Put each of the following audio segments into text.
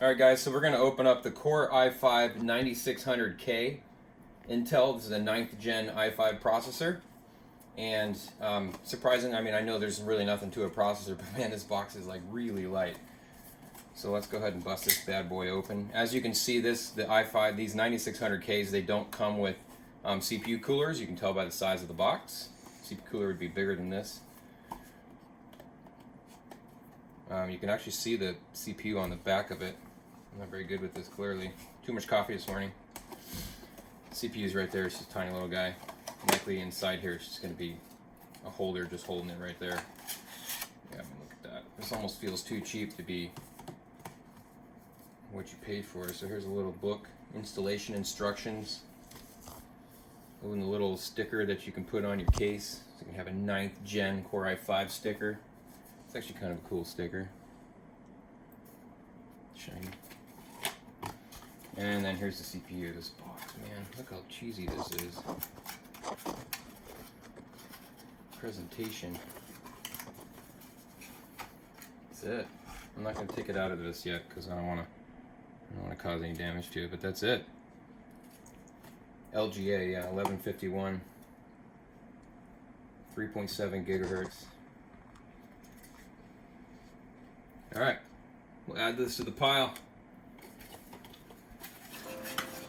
Alright guys, so we're going to open up the Core i5 9600K Intel. This is a 9th gen i5 processor. And surprising, I mean, I know there's really nothing to a processor, but man, this box is like really light. So let's go ahead and bust this bad boy open. As you can see, the i5, these 9600Ks, they don't come with CPU coolers. You can tell by the size of the box. CPU cooler would be bigger than this. You can actually see the CPU on the back of it. I'm not very good with this, clearly. Too much coffee this morning. CPU's right there. It's just a tiny little guy. Likely inside here it's just going to be a holder just holding it right there. Yeah, I mean, look at that. This almost feels too cheap to be what you paid for. So here's a little book, installation instructions. And a little sticker that you can put on your case. So you can have a 9th gen Core i5 sticker. It's actually kind of a cool sticker. Shiny. And then here's the CPU of this box. Man, look how cheesy this is. Presentation. That's it. I'm not going to take it out of this yet because I don't want to cause any damage to it, but that's it. LGA, yeah, 1151, 3.7 gigahertz. Alright, we'll add this to the pile.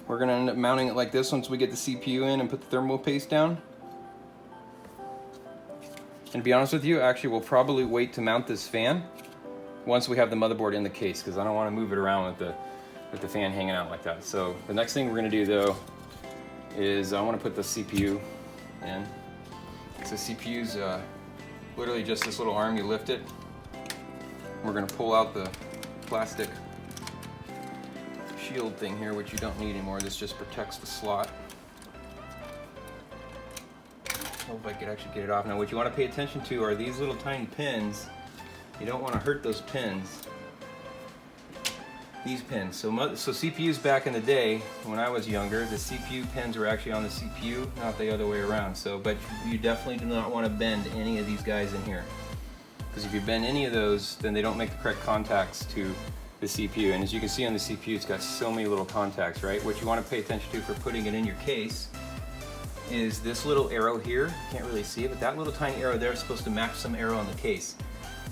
We're going to end up mounting it like this once we get the CPU in and put the thermal paste down. And to be honest with you, actually we'll probably wait to mount this fan once we have the motherboard in the case, because I don't want to move it around with the fan hanging out like that. So the next thing we're going to do though is I want to put the CPU in. So CPU's literally just this little arm, you lift it. We're going to pull out the plastic shield thing here, which you don't need anymore. This just protects the slot. Hope I could actually get it off. Now what you want to pay attention to are these little tiny pins. You don't want to hurt those pins. These pins. So CPUs back in the day, when I was younger, the CPU pins were actually on the CPU, not the other way around. But you definitely do not want to bend any of these guys in here. Because if you bend any of those, then they don't make the correct contacts to the CPU. And as you can see on the CPU, it's got so many little contacts, right? What you want to pay attention to for putting it in your case is this little arrow here. You can't really see it, but that little tiny arrow there is supposed to match some arrow on the case,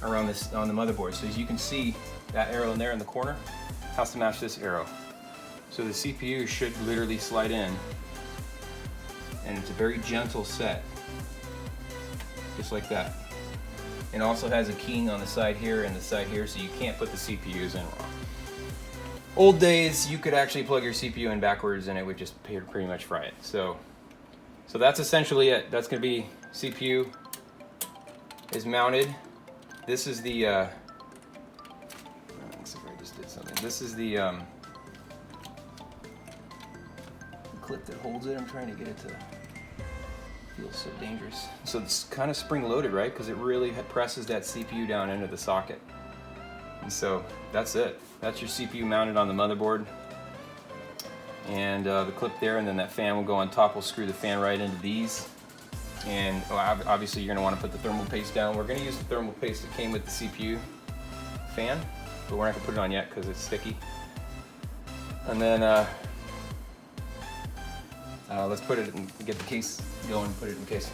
around this, on the motherboard. So as you can see, that arrow in there in the corner has to match this arrow. So the CPU should literally slide in, and it's a very gentle set, just like that. It also has a keying on the side here and the side here, so you can't put the CPUs in wrong. Old days, you could actually plug your CPU in backwards and it would just pretty much fry it. So that's essentially it. That's going to be CPU is mounted. This is the looks like I just did something. This is the clip that holds it. I'm trying to get it to feel so dangerous. So it's kind of spring loaded, right? Because it really presses that CPU down into the socket. And so that's it. That's your CPU mounted on the motherboard. And the clip there, and then that fan will go on top. We'll screw the fan right into these. And obviously you're going to want to put the thermal paste down. We're going to use the thermal paste that came with the CPU fan, but we're not going to put it on yet because it's sticky. And then let's put it in, get the case going, put it in the case.